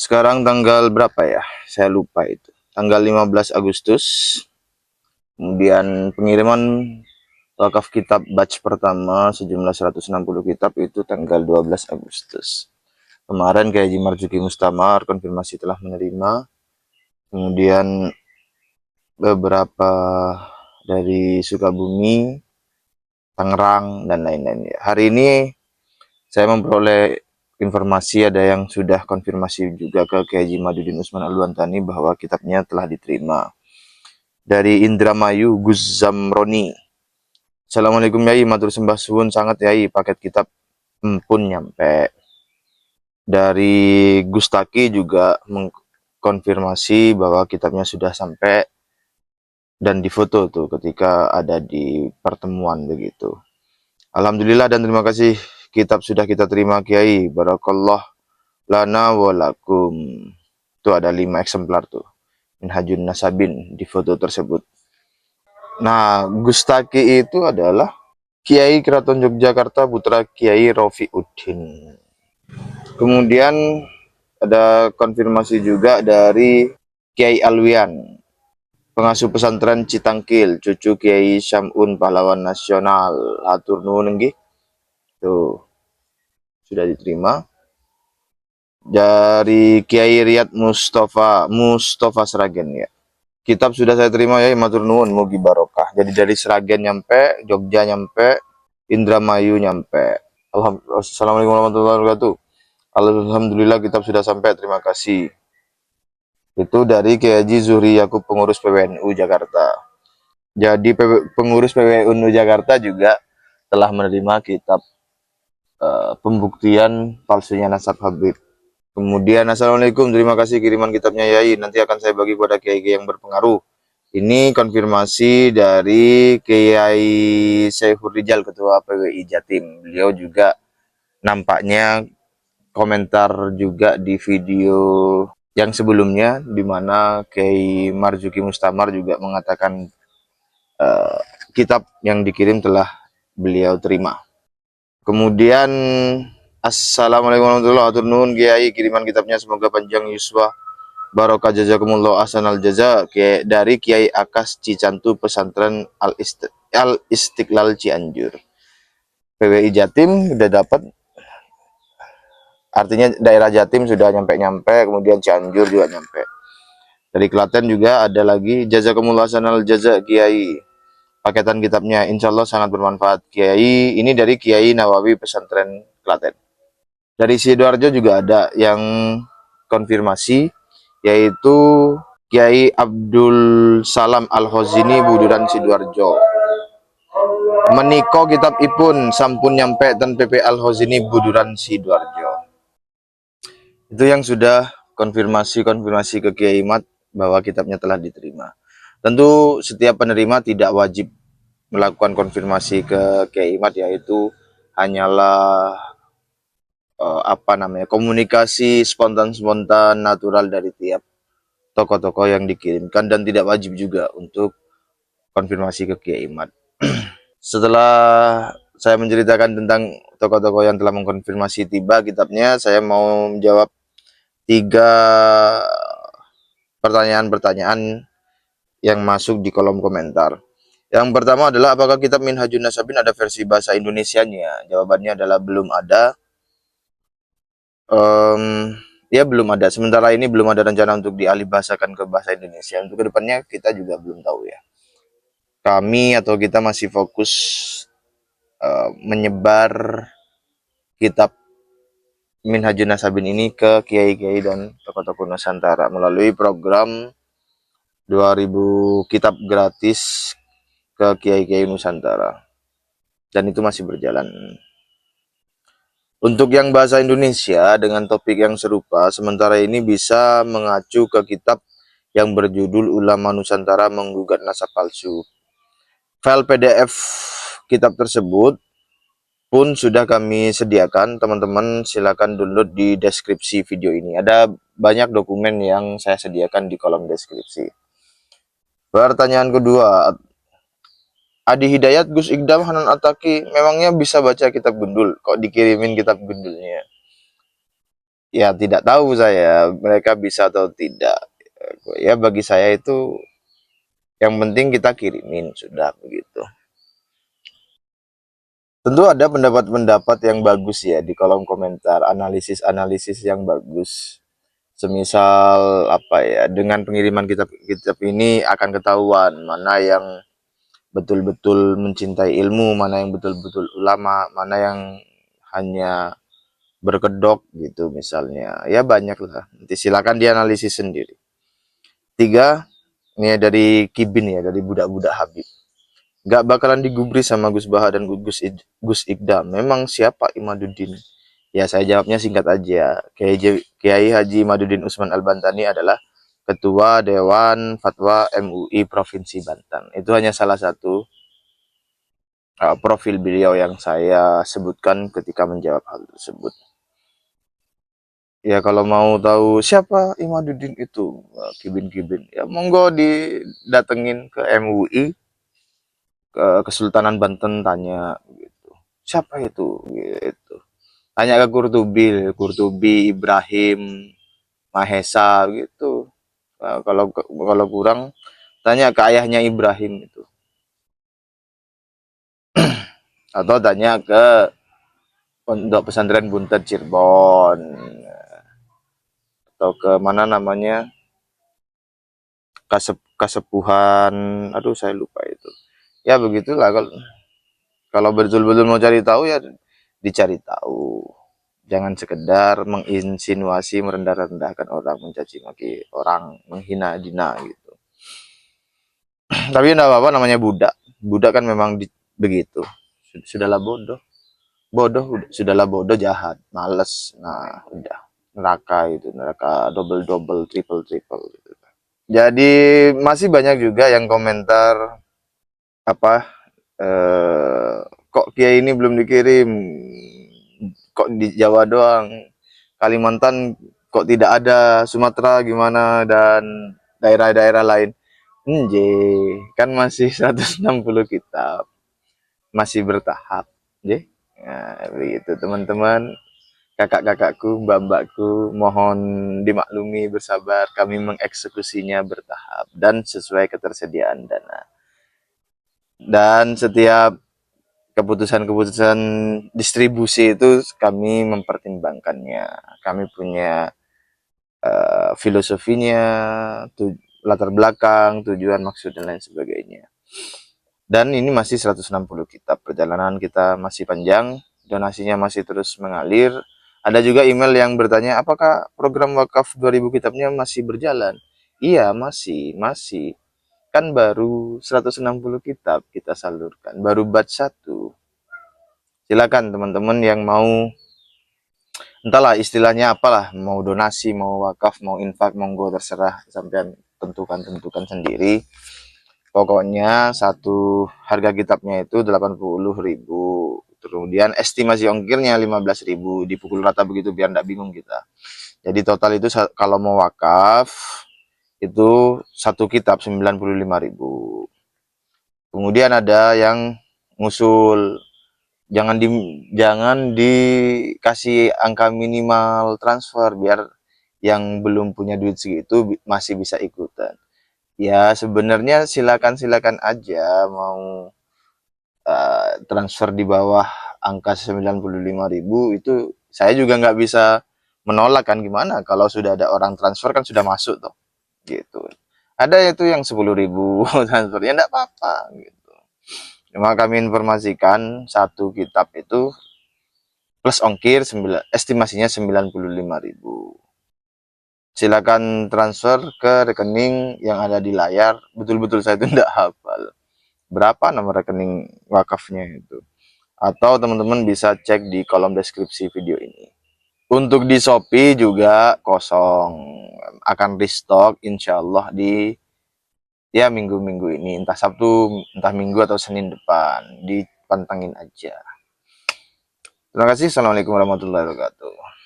Sekarang tanggal berapa ya? Saya lupa itu. Tanggal 15 Agustus. Kemudian pengiriman wakaf kitab batch pertama sejumlah 160 kitab itu tanggal 12 Agustus. Kemarin Kiai Haji Marzuki Mustamar konfirmasi telah menerima. Kemudian beberapa dari Sukabumi, Tangerang, dan lain-lain. Hari ini saya memperoleh informasi ada yang sudah konfirmasi juga ke Kiai Haji Madudin Usman Al-Wantani bahwa kitabnya telah diterima. Dari Indramayu, Gus Zamroni. Assalamualaikum Yai, matur sembah suwun sangat Yai, paket kitab pun nyampe. Dari Gustaki juga mengkonfirmasi bahwa kitabnya sudah sampai dan difoto tuh ketika ada di pertemuan begitu. Alhamdulillah dan terima kasih, kitab sudah kita terima Kiai. Barakallah lana walakum. Itu ada 5 eksemplar tuh. Minhajun Nasabin di foto tersebut. Nah, Gustaki itu adalah Kiai Keraton Yogyakarta putra Kiai Rofiuddin. Kemudian ada konfirmasi juga dari Kiai Alwian, pengasuh pesantren Citangkil, cucu Kiai Syamun pahlawan nasional. Hatur nuhun nggih. Tuh, sudah diterima. Dari Kiai Riyad Mustafa Sragen ya. Kitab sudah saya terima ya, matur nuwun mugi barokah. Jadi dari Sragen nyampe, Jogja nyampe, Indramayu nyampe. Assalamualaikum warahmatullahi wabarakatuh. Alhamdulillah kitab sudah sampai, terima kasih. Itu dari Kiai Haji Zuhri Yakub, pengurus PWNU Jakarta. Jadi pengurus PWNU Jakarta juga telah menerima kitab pembuktian palsunya nasab Habib. Kemudian assalamualaikum, terima kasih kiriman kitabnya Yai, nanti akan saya bagi kepada kiai-kiai yang berpengaruh. Ini konfirmasi dari Kiai Saiful Rijal, Ketua PWI Jatim. Beliau juga nampaknya komentar juga di video yang sebelumnya, di mana Kiai Marzuki Mustamar juga mengatakan kitab yang dikirim telah beliau terima. Kemudian assalamualaikum warahmatullahi wabarakatuh. Kiai, kiriman kitabnya semoga panjang yuswa barokah jazakumullah ahsanal jaza dari Kiai Akas Cicantu pesantren Al Istiqlal Cianjur. PWI Jatim sudah dapat, artinya daerah Jatim sudah nyampe, kemudian Cianjur juga nyampe. Dari Klaten juga ada lagi, jazakumullah ahsanal jaza Kiai. Paketan kitabnya insya Allah sangat bermanfaat Kiai. Ini dari Kiai Nawawi pesantren Klaten. Dari Sidoarjo juga ada yang konfirmasi, yaitu Kiai Abdul Salam Al-Khozini Buduran Sidoarjo. Meniko kitab ipun sampun nyampe dan PP Al-Khozini Buduran Sidoarjo. Itu yang sudah konfirmasi ke Kiai Mat bahwa kitabnya telah diterima. Tentu setiap penerima tidak wajib melakukan konfirmasi ke Kiai Mat, yaitu hanyalah komunikasi spontan natural dari tiap tokoh-tokoh yang dikirimkan, dan tidak wajib juga untuk konfirmasi ke Kiai Mat. Setelah saya menceritakan tentang tokoh-tokoh yang telah mengkonfirmasi tiba kitabnya, saya mau menjawab 3 pertanyaan-pertanyaan yang masuk di kolom komentar. Yang pertama adalah, apakah kitab Minhajun Nasabin ada versi bahasa Indonesianya? Jawabannya adalah belum ada. Ya belum ada. Sementara ini belum ada rencana untuk dialih bahasakan ke bahasa Indonesia. Untuk kedepannya kita juga belum tahu ya. Kami atau kita masih fokus menyebar kitab Minhajun Nasabin ini ke kiai-kiai dan tokoh-tokoh Nusantara melalui program 2000 kitab gratis ke kiai-kiai Nusantara. Dan itu masih berjalan. Untuk yang bahasa Indonesia dengan topik yang serupa, sementara ini bisa mengacu ke kitab yang berjudul Ulama Nusantara Menggugat Nasab Palsu. File PDF kitab tersebut pun sudah kami sediakan, teman-teman silakan download di deskripsi video ini. Ada banyak dokumen yang saya sediakan di kolom deskripsi. Pertanyaan kedua, Adi Hidayat, Gus Igdam, Hanan Ataki memangnya bisa baca kitab gundul? Kok dikirimin kitab gundulnya? Ya tidak tahu saya mereka bisa atau tidak. Ya bagi saya itu yang penting kita kirimin sudah begitu. Tentu ada pendapat-pendapat yang bagus ya di kolom komentar, analisis-analisis yang bagus. Semisal apa ya, dengan pengiriman kitab-kitab ini akan ketahuan mana yang betul-betul mencintai ilmu, mana yang betul-betul ulama, mana yang hanya berkedok gitu misalnya. Ya banyak lah. Nanti silakan dianalisis sendiri. Tiga, ini dari Kibin ya, dari budak-budak Habib. Gak bakalan digubris sama Gus Baha dan Gus Ikdam. Memang siapa Imaduddin? Ya saya jawabnya singkat aja. Kiai Haji Imaduddin Usman Al-Bantani adalah Ketua Dewan Fatwa MUI Provinsi Banten. Itu hanya salah satu profil beliau yang saya sebutkan ketika menjawab hal tersebut. Ya kalau mau tahu siapa Imaduddin itu, Kibin-Kibin, ya monggo didatengin ke MUI, ke Kesultanan Banten, tanya gitu. Siapa itu? Gitu. Tanya ke Kurtubi Ibrahim Mahesa gitu. Nah, kalau kurang tanya ke ayahnya Ibrahim itu. Atau tanya ke Pondok Pesantren Buntet Cirebon, atau ke mana namanya, Kasepuhan, aduh saya lupa itu. Ya begitulah, kalau betul-betul mau cari tahu ya dicari tahu. Jangan sekedar menginsinuasi, merendah-rendahkan orang, mencaci maki orang, menghina dina gitu. Tapi enggak apa-apa, namanya budak. Budak kan memang begitu. Sudahlah bodoh. Sudahlah bodoh, jahat, males. Nah, udah. Neraka itu, neraka double-double, triple-triple gitu. Jadi masih banyak juga yang komentar apa, eh, kok Kiai ini belum dikirim, kok di Jawa doang, Kalimantan kok tidak ada, Sumatera gimana, dan daerah-daerah lain. Kan masih 160 kitab, masih bertahap. Nah, begitu teman-teman, kakak-kakakku, mbak-mbakku, mohon dimaklumi, bersabar, kami mengeksekusinya bertahap dan sesuai ketersediaan dana. Dan setiap keputusan-keputusan distribusi itu kami mempertimbangkannya. Kami punya filosofinya, latar belakang, tujuan, maksud, dan lain sebagainya. Dan ini masih 160 kitab, perjalanan kita masih panjang, donasinya masih terus mengalir. Ada juga email yang bertanya, apakah program wakaf 2000 kitabnya masih berjalan? Iya, masih. Kan baru 160 kitab kita salurkan, baru batch 1. Silakan teman-teman yang mau, entahlah istilahnya apalah, mau donasi, mau wakaf, mau infak, monggo terserah, sampai tentukan sendiri. Pokoknya satu harga kitabnya itu 80.000. Kemudian estimasi ongkirnya 15.000, dipukul rata begitu biar tidak bingung kita. Jadi total itu kalau mau wakaf itu satu kitab 95.000. Kemudian ada yang ngusul, jangan dikasih angka minimal transfer biar yang belum punya duit segitu masih bisa ikutan. Ya sebenarnya silakan aja mau transfer di bawah angka 95.000, itu saya juga nggak bisa menolak kan, gimana kalau sudah ada orang transfer kan sudah masuk tuh gitu. Ada itu yang 10.000 transfer, ya enggak apa-apa gitu. Cuma kami informasikan satu kitab itu plus ongkir estimasinya 95.000. Silakan transfer ke rekening yang ada di layar. Betul-betul saya itu tidak hafal berapa nomor rekening wakafnya itu. Atau teman-teman bisa cek di kolom deskripsi video ini. Untuk di Shopee juga kosong. Akan restock insya Allah di ya minggu-minggu ini. Entah Sabtu, entah Minggu atau Senin depan. Dipantengin aja. Terima kasih. Assalamualaikum warahmatullahi wabarakatuh.